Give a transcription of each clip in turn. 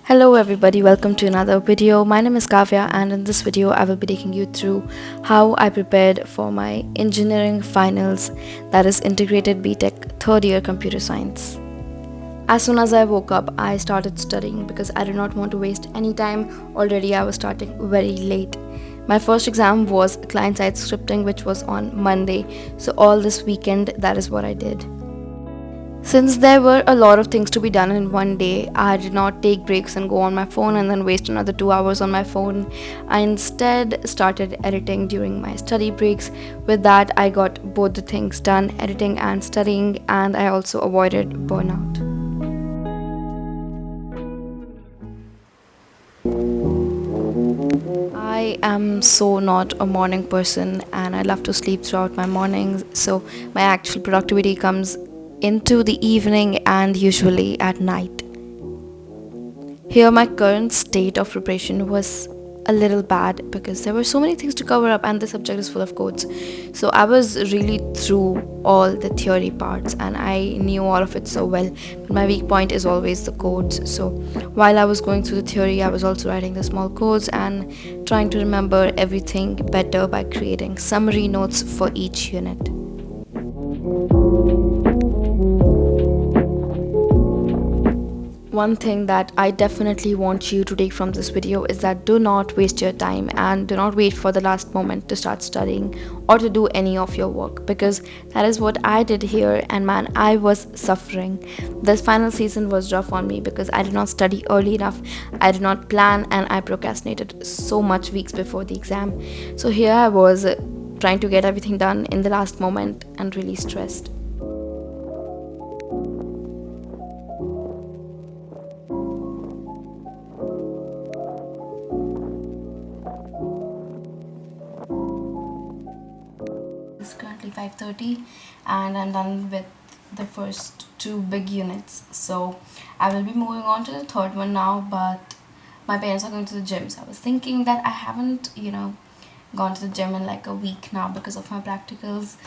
Hello everybody, welcome to another video. My name is Kavya and in this video I will be taking you through how I prepared for my engineering finals, that is integrated BTech third year computer science. As soon as I woke up, I started studying because I did not want to waste any time. Already I was starting very late. My first exam was client-side scripting, which was on Monday, so all this weekend that is what I did. Since there were a lot of things to be done in one day, I did not take breaks and go on my phone and then waste another 2 hours on my phone. I instead started editing during my study breaks. With that, I got both the things done, editing and studying, and I also avoided burnout. I am so not a morning person and I love to sleep throughout my mornings, so my actual productivity comes into the evening and usually at night. Here, my current state of preparation was a little bad because there were so many things to cover up and the subject is full of codes. So I was really through all the theory parts and I knew all of it so well. But my weak point is always the codes. So while I was going through the theory, I was also writing the small codes and trying to remember everything better by creating summary notes for each unit. One thing that I definitely want you to take from this video is that do not waste your time and do not wait for the last moment to start studying or to do any of your work, because that is what I did here and man, I was suffering. This final season was rough on me because I did not study early enough, I did not plan, and I procrastinated so much weeks before the exam. So here I was trying to get everything done in the last moment and really stressed. It's currently 5:30 and I'm done with the first two big units. So I will be moving on to the third one now, but my parents are going to the gym. So I was thinking that I haven't, gone to the gym in like a week now because of my practicals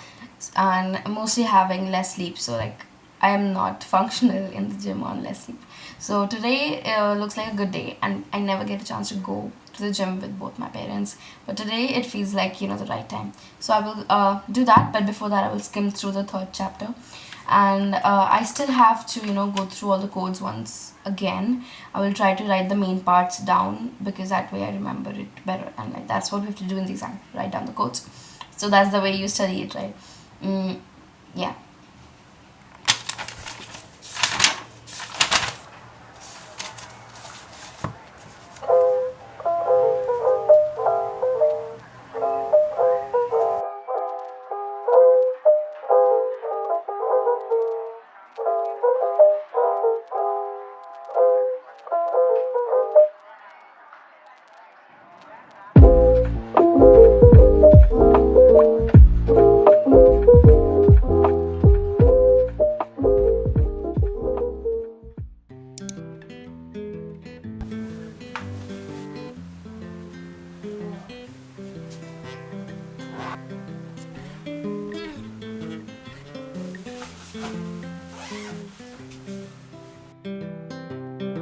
and I'm mostly having less sleep. So like I am not functional in the gym on less sleep. So today looks like a good day and I never get a chance to go to the gym with both my parents, but today it feels like the right time. So I will do that, but before that I will skim through the third chapter and I still have to go through all the codes once again. I will try to write the main parts down because that way I remember it better, and like that's what we have to do in the exam, write down the codes. So that's the way you study it, right? Yeah.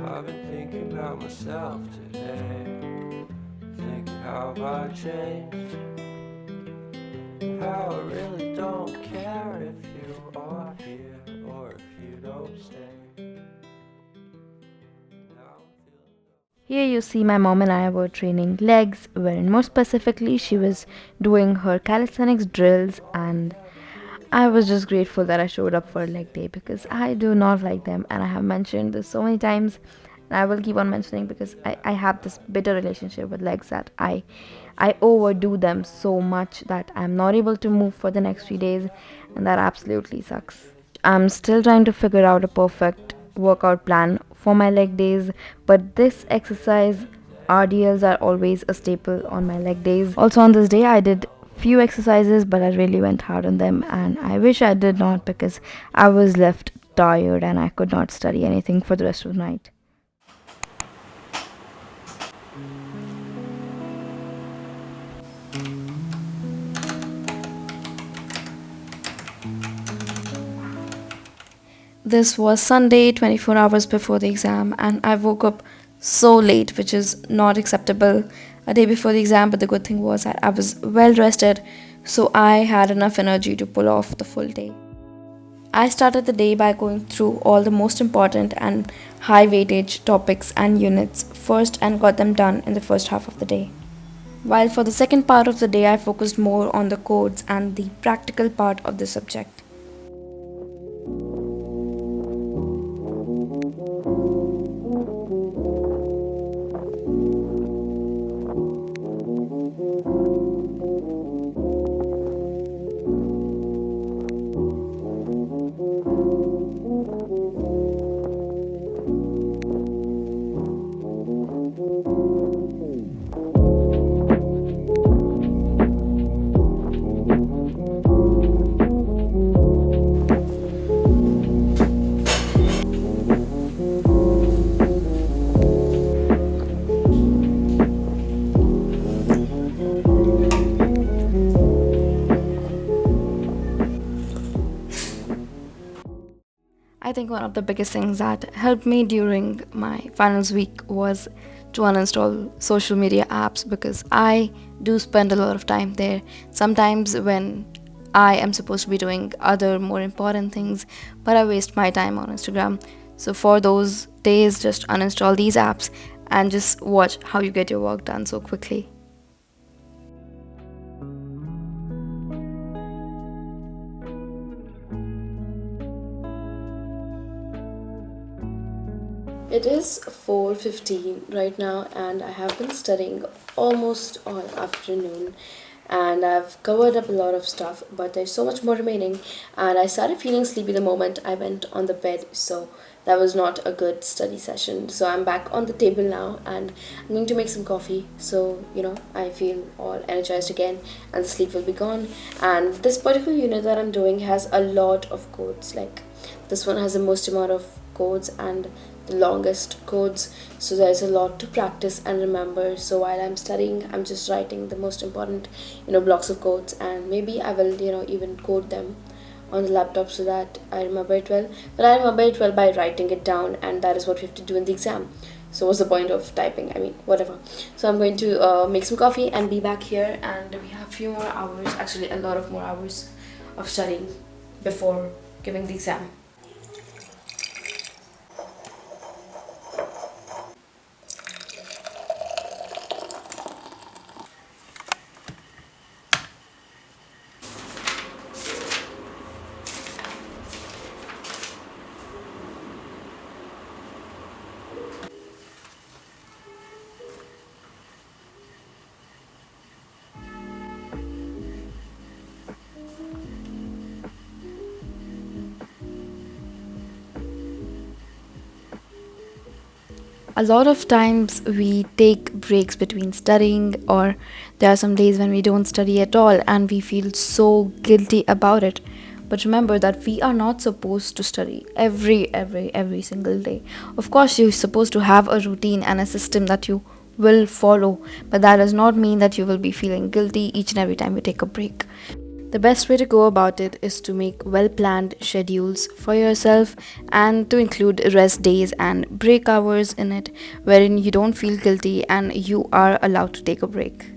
I've been thinking about myself today, thinking how I changed, how I really don't care if you are here or if you don't stay. Here you see my mom and I were training legs, wherein more specifically she was doing her calisthenics drills, and I was just grateful that I showed up for a leg day because I do not like them and I have mentioned this so many times and I will keep on mentioning because I have this bitter relationship with legs that I overdo them so much that I'm not able to move for the next 3 days, and that absolutely sucks. I'm still trying to figure out a perfect workout plan for my leg days, but this exercise RDLs are always a staple on my leg days. Also on this day I did few exercises, but I really went hard on them, and I wish I did not because I was left tired and I could not study anything for the rest of the night. This was Sunday, 24 hours before the exam, and I woke up so late, which is not acceptable a day before the exam. But the good thing was that I was well rested, so I had enough energy to pull off the full day. I started the day by going through all the most important and high weightage topics and units first and got them done in the first half of the day. While for the second part of the day, I focused more on the codes and the practical part of the subject. I think one of the biggest things that helped me during my finals week was to uninstall social media apps because I do spend a lot of time there. Sometimes when I am supposed to be doing other more important things, but I waste my time on Instagram. So for those days, just uninstall these apps and just watch how you get your work done so quickly. It is 4:15 right now, and I have been studying almost all afternoon, and I've covered up a lot of stuff, but there's so much more remaining, and I started feeling sleepy the moment I went on the bed, so that was not a good study session. So I'm back on the table now, and I'm going to make some coffee, so I feel all energized again, and the sleep will be gone. And this particular unit that I'm doing has a lot of codes, like this one has the most amount of codes and the longest codes, so there's a lot to practice and remember. So while I'm studying, I'm just writing the most important blocks of codes, and maybe I will even code them on the laptop so that I remember it well. But I remember it well by writing it down, and that is what we have to do in the exam. So what's the point of typing? I mean, whatever. So I'm going to make some coffee and be back here, and we have a few more hours, actually a lot of more hours of studying before giving the exam. A lot of times we take breaks between studying, or there are some days when we don't study at all and we feel so guilty about it. But remember that we are not supposed to study every single day. Of course you're supposed to have a routine and a system that you will follow, but that does not mean that you will be feeling guilty each and every time you take a break. The best way to go about it is to make well planned schedules for yourself and to include rest days and break hours in it, wherein you don't feel guilty and you are allowed to take a break.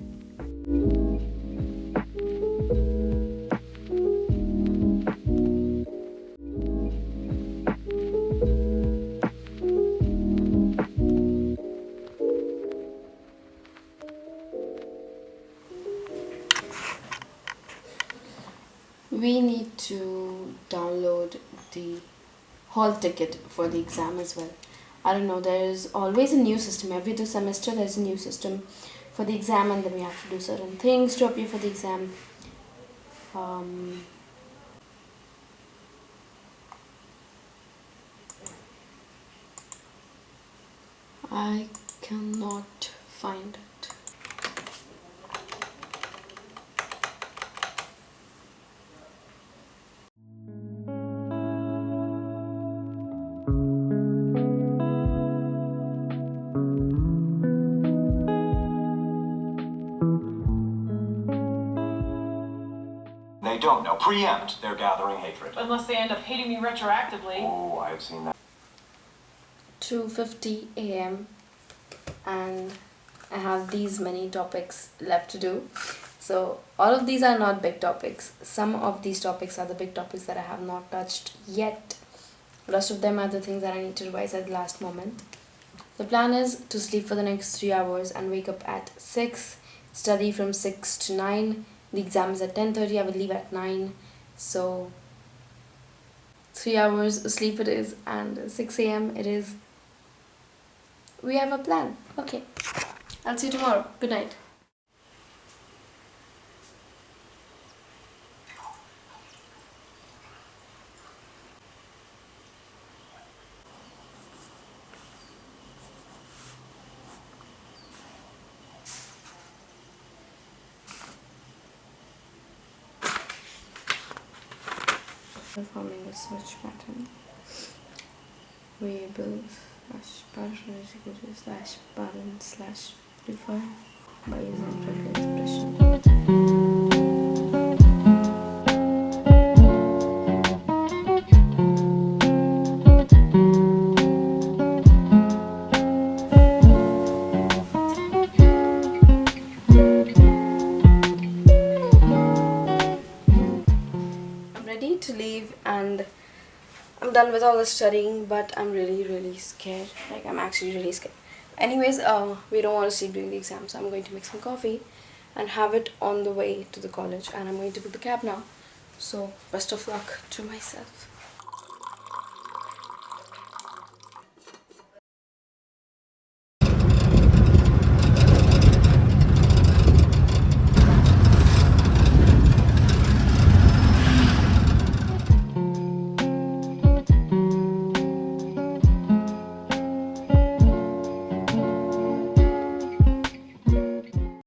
We need to download the hall ticket for the exam as well. I don't know, there is always a new system. Every semester there's a new system for the exam, and then we have to do certain things to appear for the exam. Um, I cannot find it. They don't know. Preempt their gathering hatred. Unless they end up hating me retroactively. Oh, I've seen that. 2:50 a.m. and I have these many topics left to do. So all of these are not big topics. Some of these topics are the big topics that I have not touched yet. The rest of them are the things that I need to revise at the last moment. The plan is to sleep for the next 3 hours and wake up at 6, study from 6 to 9. The exam is at 10:30. I will leave at 9. So 3 hours sleep it is, and 6 a.m. it is. We have a plan. Okay. I'll see you tomorrow. Good night. Performing a search pattern. Variables /parent/parent/prefer by using regular expression. I'm ready to leave and I'm done with all the studying, but I'm really scared. Like, I'm actually really scared. Anyways, we don't want to sleep during the exam, so I'm going to make some coffee and have it on the way to the college, and I'm going to book the cab now. So best of luck to myself.